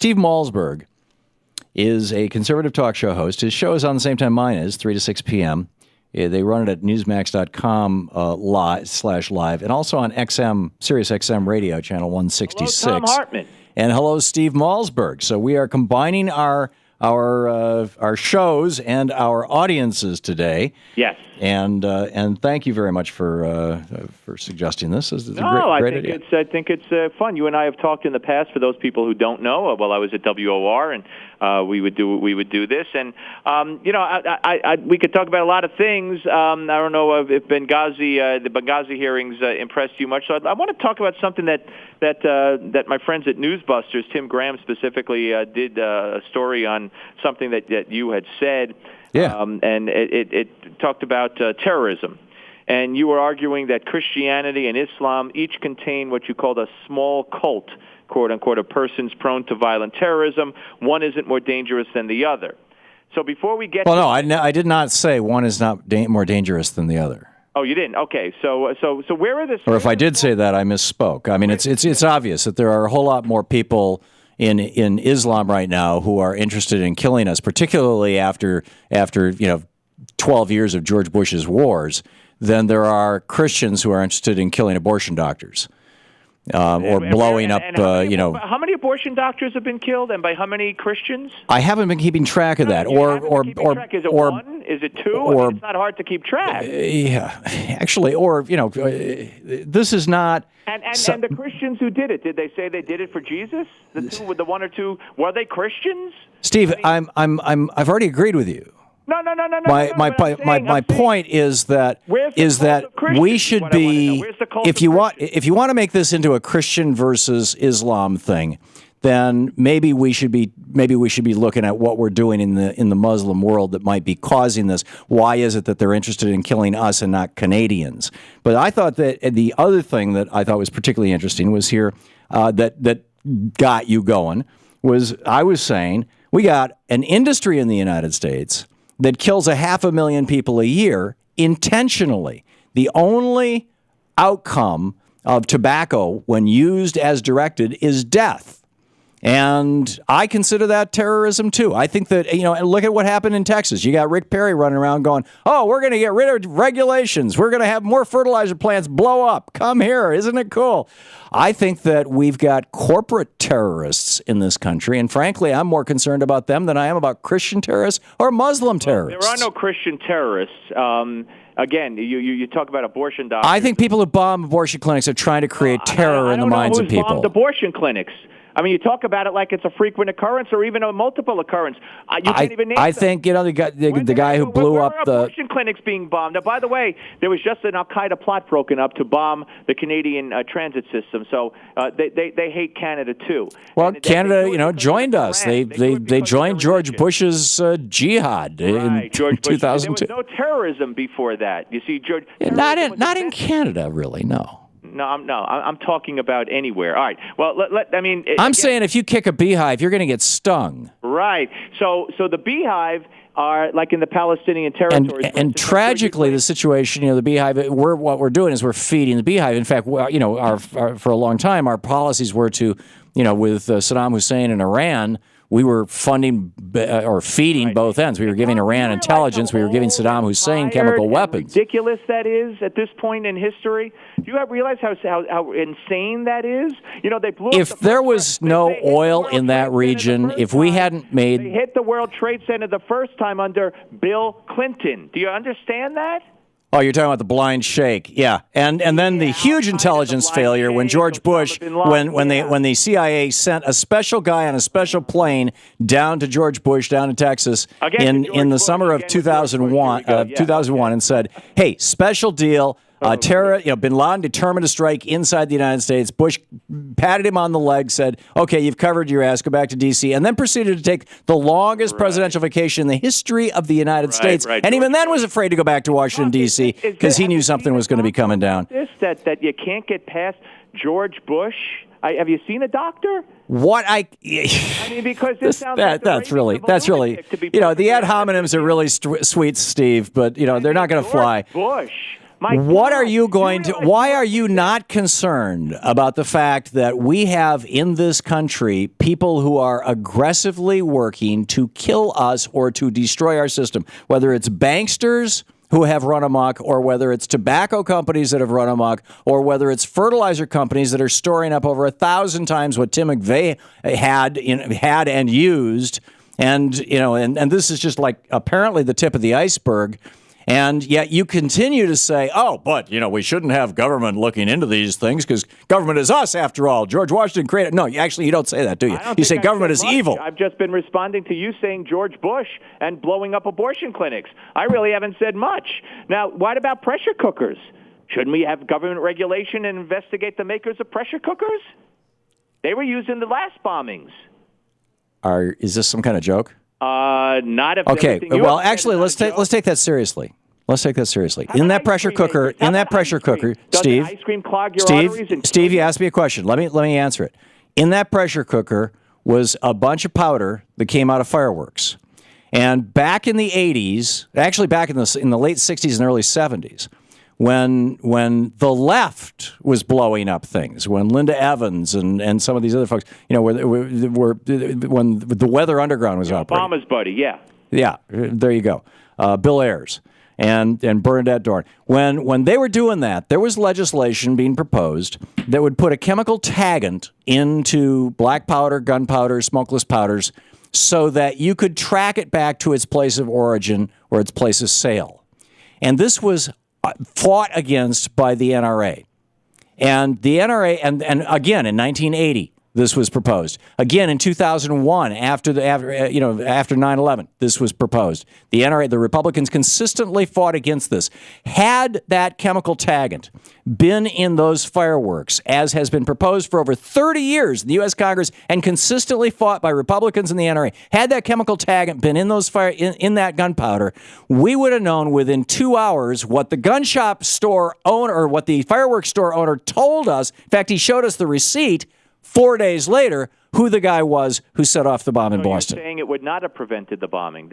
Steve Malzberg is a conservative talk show host. His show is on the same time mine is, 3 to 6 p.m. They run it at newsmax.com /live and also on Sirius XM radio, channel 166. Hello, Thom Hartmann. And hello, Steve Malzberg. So we are combining our shows and our audiences today. Yes. And thank you very much for suggesting this. It's a great idea. I think it's fun. You and I have talked in the past. For those people who don't know, I was at WOR, and we would do this. And we could talk about a lot of things. I don't know if the Benghazi hearings impressed you much. So I want to talk about something that my friends at Newsbusters, Tim Graham specifically, did a story on something that you had said. Yeah. And it talked about terrorism. And you were arguing that Christianity and Islam each contain what you called a small cult, quote unquote, of persons prone to violent terrorism. One isn't more dangerous than the other. So before we get I did not say one is not more dangerous than the other. Oh, you didn't? Okay. So where are the... Or if I did say that, I misspoke. I mean, it's obvious that there are a whole lot more people in Islam right now who are interested in killing us, particularly after 12 years of George Bush's wars, than there are Christians who are interested in killing abortion doctors. Or blowing up, How many abortion doctors have been killed, and by how many Christians? I haven't been keeping track of that. Is it one? Is it two? It's not hard to keep track. Yeah, actually, this is not. And the Christians who did it, did they say they did it for Jesus? The one or two, were they Christians? Steve, I've already agreed with you. No. My point is that we should be, if you want to make this into a Christian versus Islam thing, then maybe we should be looking at what we're doing in the Muslim world that might be causing this. Why is it that they're interested in killing us and not Canadians? But I thought that the other thing that I thought was particularly interesting was here that got you going was I was saying we got an industry in the United States that kills 500,000 people a year intentionally. The only outcome of tobacco when used as directed is death. And I consider that terrorism, too. I think that, look at what happened in Texas. You got Rick Perry running around going, oh, we're going to get rid of regulations. We're going to have more fertilizer plants blow up. Come here. Isn't it cool? I think that we've got corporate terrorists in this country. And frankly, I'm more concerned about them than I am about Christian terrorists or Muslim terrorists. There are no Christian terrorists. Again, you talk about abortion doctors. I think people who bomb abortion clinics are trying to create terror in the minds of people. Bombed abortion clinics. I mean, you talk about it like it's a frequent occurrence or even a multiple occurrence. You can't even name I think, the guy who blew up the abortion clinics being bombed. Now, by the way, there was just an Al-Qaeda plot broken up to bomb the Canadian transit system. So they hate Canada, too. Well, Canada, joined us. They joined George Bush's jihad in 2002. There was no terrorism before that. You see, George. Not in Canada, really, no. No, I'm talking about anywhere. All right. Well, I'm saying if you kick a beehive, you're going to get stung. Right. So the beehive are like in the Palestinian territories. And tragically, the situation, the beehive. What we're doing is we're feeding the beehive. In fact, for a long time, our policies were to, with Saddam Hussein and Iran. We were funding or feeding both ends. We were giving Iran intelligence. We were giving Saddam Hussein chemical weapons. Ridiculous that is at this point in history. Do you realize how insane that is? They blew. If there was no oil in that region, if we hadn't made, they hit the World Trade Center the first time under Bill Clinton. Do you understand that? Oh, you're talking about the blind shake, yeah, and then the huge intelligence failure when George Bush, when the CIA sent a special guy on a special plane down to George Bush down in Texas in the summer of 2001, and said, "Hey, special deal." Bin Laden determined to strike inside the United States. Bush patted him on the leg, said, okay, you've covered your ass, go back to D.C., and then proceeded to take the longest presidential vacation in the history of the United States. And even then was afraid to go back to Washington, D.C., because he knew something was going to be coming down. That you can't get past George Bush? Have you seen a doctor? What I mean, because that's really the ad hominems are really sweet, Steve, but they're not going to fly. Bush. What are you going to? Why are you not concerned about the fact that we have in this country people who are aggressively working to kill us or to destroy our system, whether it's banksters who have run amok, or whether it's tobacco companies that have run amok, or whether it's fertilizer companies that are storing up over 1,000 times what Tim McVeigh had and used, and this is just like apparently the tip of the iceberg. And yet you continue to say, oh, but, we shouldn't have government looking into these things because government is us, after all. George Washington created. No, actually, you don't say that, do you? You say government is evil. I've just been responding to you saying George Bush and blowing up abortion clinics. I really haven't said much. Now, what about pressure cookers? Shouldn't we have government regulation and investigate the makers of pressure cookers? They were used in the last bombings. Is this some kind of joke? Not if. Okay. Well, actually, let's take that seriously. Let's take that seriously. In that pressure cooker, Steve. Ice cream clog your arteries? Steve, you asked me a question. Let me answer it. In that pressure cooker was a bunch of powder that came out of fireworks. And back in the 80s, actually back in the late 60s and early 70s, when the left was blowing up things, when Linda Evans and some of these other folks, when the Weather Underground was operating. Obama's buddy, yeah. Yeah, there you go. Bill Ayers and Bernadette Dohrn. When they were doing that, there was legislation being proposed that would put a chemical taggant into black powder, gunpowder, smokeless powders, so that you could track it back to its place of origin or its place of sale. And this was fought against by the NRA. And the NRA, and again in 1980, this was proposed. Again in 2001, after 9/11, this was proposed. The NRA, the Republicans consistently fought against this. Had that chemical taggant been in those fireworks, as has been proposed for over 30 years in the U.S. Congress and consistently fought by Republicans and the NRA, had that chemical taggant been in those in that gunpowder, we would have known within 2 hours what the gun shop store owner or what the fireworks store owner told us. In fact, he showed us the receipt 4 days later, who the guy was who set off the bomb in Boston. You're saying it would not have prevented the bombing.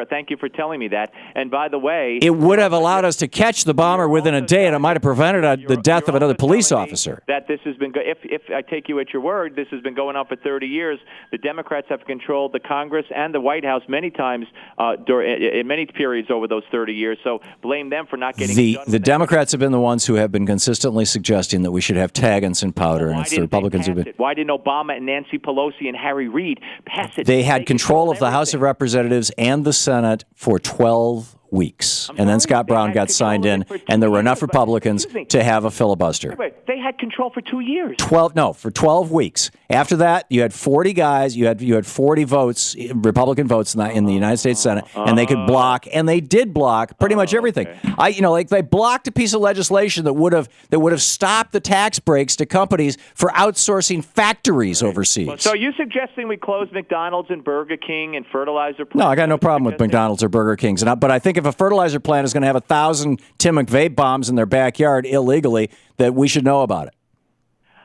Thank you for telling me that. And by the way, it would have allowed us to catch the bomber within a day, and it might have prevented the death of another police officer. That this has been, if I take you at your word, this has been going on for 30 years. The Democrats have controlled the Congress and the White House many times in many periods over those 30 years. So blame them for not getting it done. The Democrats have been the ones who have been consistently suggesting that we should have taggants in powder, and it's the Republicans who have been. Why didn't Obama and Nancy Pelosi and Harry Reid pass it? They had control of the House of Representatives and the Senate for 12 weeks. And then Scott Brown got signed in, and there were enough Republicans to have a filibuster. Wait, they had control for 2 years. For 12 weeks. After that, you had 40 guys, you had 40 votes, Republican votes in the United States Senate, and they could block, and they did block pretty much everything. Okay. They blocked a piece of legislation that would have stopped the tax breaks to companies for outsourcing factories overseas. So are you suggesting we close McDonald's and Burger King and fertilizer plants? No, I got no problem with McDonald's or Burger Kings, but I think if a fertilizer plant is going to have 1,000 Tim McVeigh bombs in their backyard illegally, that we should know about it.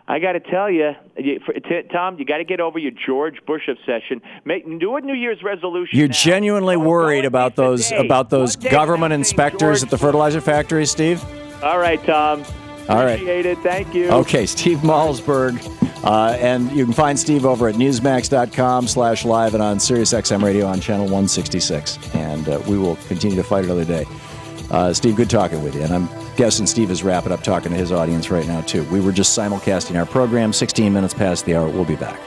I got to tell you, Tom, you got to get over your George Bush obsession. Do a New Year's resolution. You're now. genuinely worried about those government inspectors at the fertilizer factories, Steve? All right, Tom. All right. Appreciate it. Thank you. Okay, Steve Malzberg. And you can find Steve over at newsmax.com/live and on SiriusXM Radio on channel 166. And we will continue to fight another day. Steve, good talking with you. And I'm guessing Steve is wrapping up talking to his audience right now, too. We were just simulcasting our program, 16 minutes past the hour. We'll be back.